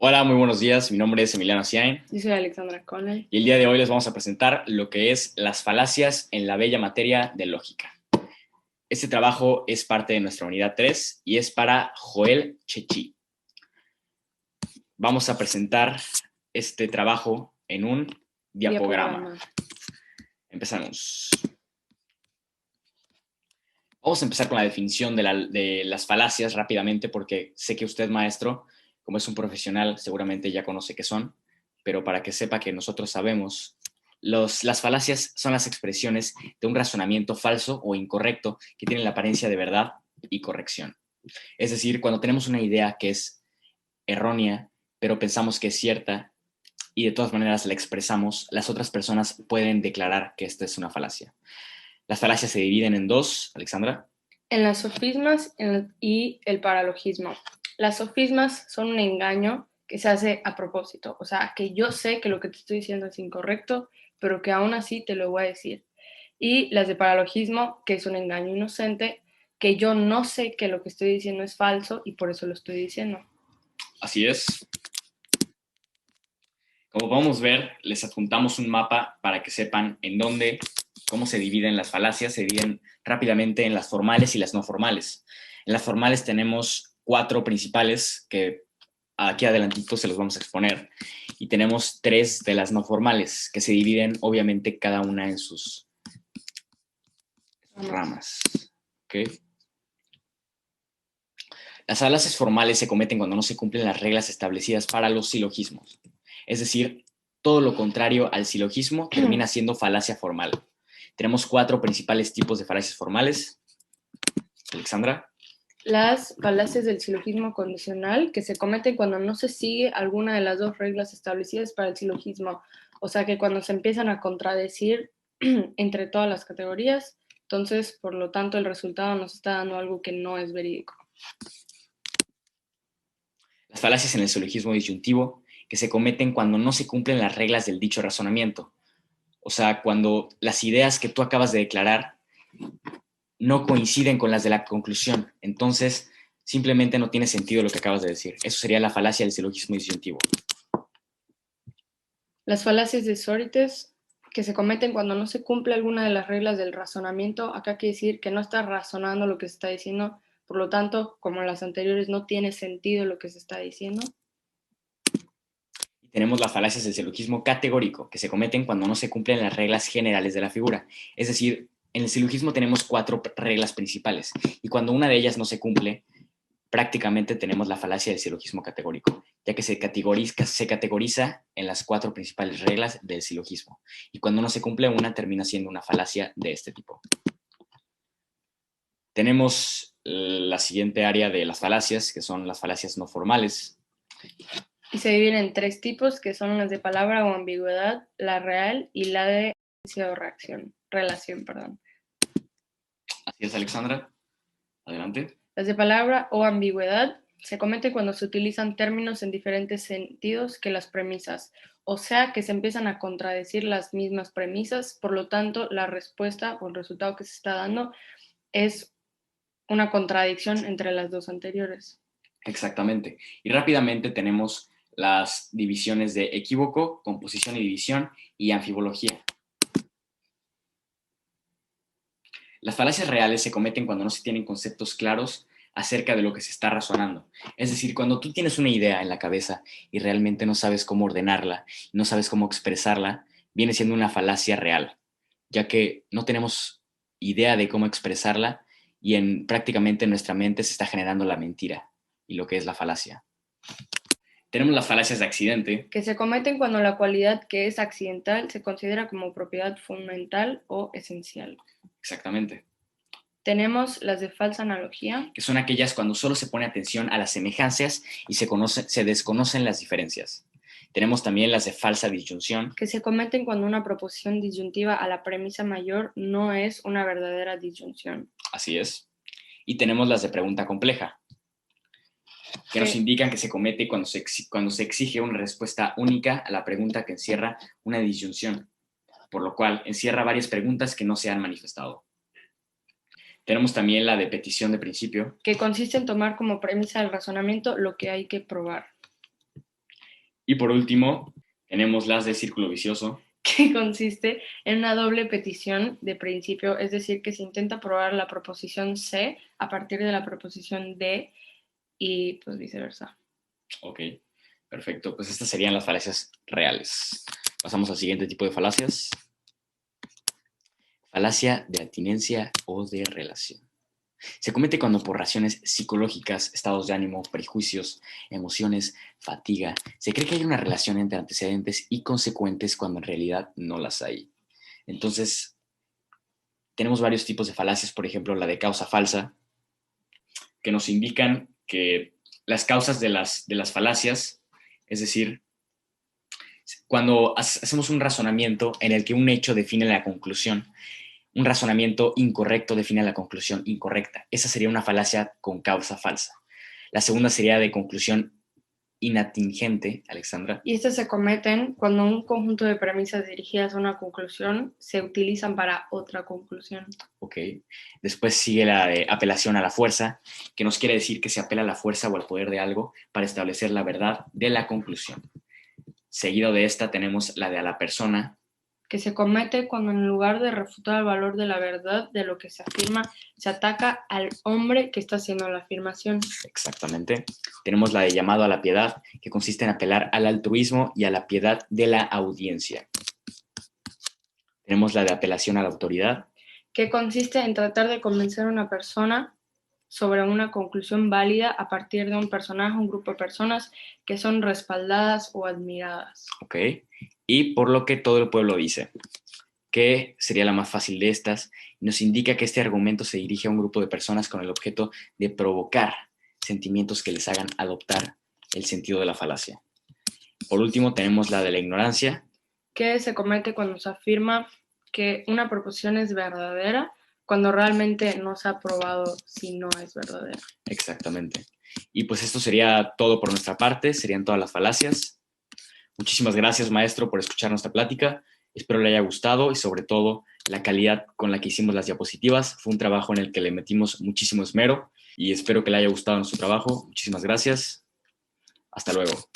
Hola, muy buenos días. Mi nombre es Emiliano Ciain Yo soy Alexandra Conley. y el día de hoy les vamos a presentar lo que es las falacias en la bella materia de lógica. Este trabajo es parte de nuestra unidad 3 y es para Joel Chechi. Vamos a presentar este trabajo en un diagrama. Diagrama. Empezamos. Vamos a empezar con la definición de las falacias rápidamente porque sé que usted, maestro, como es un profesional, seguramente ya conoce qué son, pero para que sepa que nosotros sabemos, las falacias son las expresiones de un razonamiento falso o incorrecto que tienen la apariencia de verdad y corrección. Es decir, cuando tenemos una idea que es errónea, pero pensamos que es cierta y de todas maneras la expresamos, las otras personas pueden declarar que esta es una falacia. Las falacias se dividen en dos, Alexandra. En las sofismas y el paralogismo. Las sofismas son un engaño que se hace a propósito, o sea, que yo sé que lo que te estoy diciendo es incorrecto, pero que aún así te lo voy a decir. Y las de paralogismo, que es un engaño inocente, que yo no sé que lo que estoy diciendo es falso y por eso lo estoy diciendo. Así es. Como podemos ver, les adjuntamos un mapa para que sepan en dónde, cómo se dividen las falacias. Se dividen rápidamente en las formales y las no formales. En las formales tenemos cuatro principales que aquí adelantito se los vamos a exponer. Y tenemos tres de las no formales que se dividen obviamente cada una en sus ramas. ¿Okay? Las falacias formales se cometen cuando no se cumplen las reglas establecidas para los silogismos. Es decir, todo lo contrario al silogismo termina siendo falacia formal. Tenemos cuatro principales tipos de falacias formales. Alexandra. Las falacias del silogismo condicional, que se cometen cuando no se sigue alguna de las dos reglas establecidas para el silogismo. O sea que cuando se empiezan a contradecir entre todas las categorías, entonces, por lo tanto, el resultado nos está dando algo que no es verídico. Las falacias en el silogismo disyuntivo, que se cometen cuando no se cumplen las reglas del dicho razonamiento. O sea, cuando las ideas que tú acabas de declarar no coinciden con las de la conclusión. Entonces, simplemente no tiene sentido lo que acabas de decir. Eso sería la falacia del silogismo disyuntivo. Las falacias de Sócrates, que se cometen cuando no se cumple alguna de las reglas del razonamiento, acá quiere decir que no está razonando lo que se está diciendo, por lo tanto, como las anteriores, no tiene sentido lo que se está diciendo. Y tenemos las falacias del silogismo categórico, que se cometen cuando no se cumplen las reglas generales de la figura. Es decir, en el silogismo tenemos cuatro reglas principales, y cuando una de ellas no se cumple, prácticamente tenemos la falacia del silogismo categórico, ya que se categoriza en las cuatro principales reglas del silogismo, y cuando no se cumple una, termina siendo una falacia de este tipo. Tenemos la siguiente área de las falacias, que son las falacias no formales. Y se dividen en tres tipos, que son las de palabra o ambigüedad, la real y la de o relación, perdón. Así es, Alexandra. Adelante. Las de palabra o ambigüedad se cometen cuando se utilizan términos en diferentes sentidos que las premisas, o sea que se empiezan a contradecir las mismas premisas, por lo tanto la respuesta o el resultado que se está dando es una contradicción entre las dos anteriores. Exactamente. Y rápidamente tenemos las divisiones de equívoco, composición y división y anfibología. Las falacias reales se cometen cuando no se tienen conceptos claros acerca de lo que se está razonando. Es decir, cuando tú tienes una idea en la cabeza y realmente no sabes cómo ordenarla, no sabes cómo expresarla, viene siendo una falacia real, ya que no tenemos idea de cómo expresarla y prácticamente en nuestra mente se está generando la mentira y lo que es la falacia. Tenemos las falacias de accidente. Que se cometen cuando la cualidad que es accidental se considera como propiedad fundamental o esencial. Exactamente. Tenemos las de falsa analogía, que son aquellas cuando solo se pone atención a las semejanzas y se desconocen las diferencias. Tenemos también las de falsa disyunción. que se cometen cuando una proposición disyuntiva a la premisa mayor no es una verdadera disyunción. Así es. Y tenemos las de pregunta compleja, que nos Que, indican que se comete cuando se exige una respuesta única a la pregunta que encierra una disyunción, por lo cual encierra varias preguntas que no se han manifestado. Tenemos también la de petición de principio, que consiste en tomar como premisa del razonamiento lo que hay que probar. Y por último, tenemos las de círculo vicioso. Que consiste en una doble petición de principio, es decir, que se intenta probar la proposición C a partir de la proposición D y pues viceversa. Ok, perfecto. Pues estas serían las falacias reales. Pasamos al siguiente tipo de falacias. Falacia de abstinencia o de relación. Se comete cuando por razones psicológicas, estados de ánimo, prejuicios, emociones, fatiga, se cree que hay una relación entre antecedentes y consecuentes cuando en realidad no las hay. Entonces, tenemos varios tipos de falacias, por ejemplo, la de causa falsa, que nos indican que las causas de las falacias, es decir, cuando hacemos un razonamiento en el que un hecho define la conclusión, un razonamiento incorrecto define la conclusión incorrecta. Esa sería una falacia con causa falsa. La segunda sería de conclusión inatingente, Alexandra. Y estas se cometen cuando un conjunto de premisas dirigidas a una conclusión se utilizan para otra conclusión. Ok. Después sigue la de apelación a la fuerza, que nos quiere decir que se apela a la fuerza o al poder de algo para establecer la verdad de la conclusión. Seguido de esta tenemos la de a la persona, que se comete cuando en lugar de refutar el valor de la verdad de lo que se afirma, se ataca al hombre que está haciendo la afirmación. Exactamente. Tenemos la de llamado a la piedad, que consiste en apelar al altruismo y a la piedad de la audiencia. Tenemos la de apelación a la autoridad, que consiste en tratar de convencer a una persona sobre una conclusión válida a partir de un personaje, un grupo de personas que son respaldadas o admiradas. ¿ok? Y por lo que todo el pueblo dice, que sería la más fácil de estas, nos indica que este argumento se dirige a un grupo de personas con el objeto de provocar sentimientos que les hagan adoptar el sentido de la falacia. Por último, tenemos la de la ignorancia, que se comete cuando se afirma que una proposición es verdadera cuando realmente no se ha probado si no es verdadera. Exactamente. Y pues esto sería todo por nuestra parte, serían todas las falacias. Muchísimas gracias, maestro, por escuchar nuestra plática. Espero le haya gustado y sobre todo la calidad con la que hicimos las diapositivas. Fue un trabajo en el que le metimos muchísimo esmero y espero que le haya gustado nuestro trabajo. Muchísimas gracias. Hasta luego.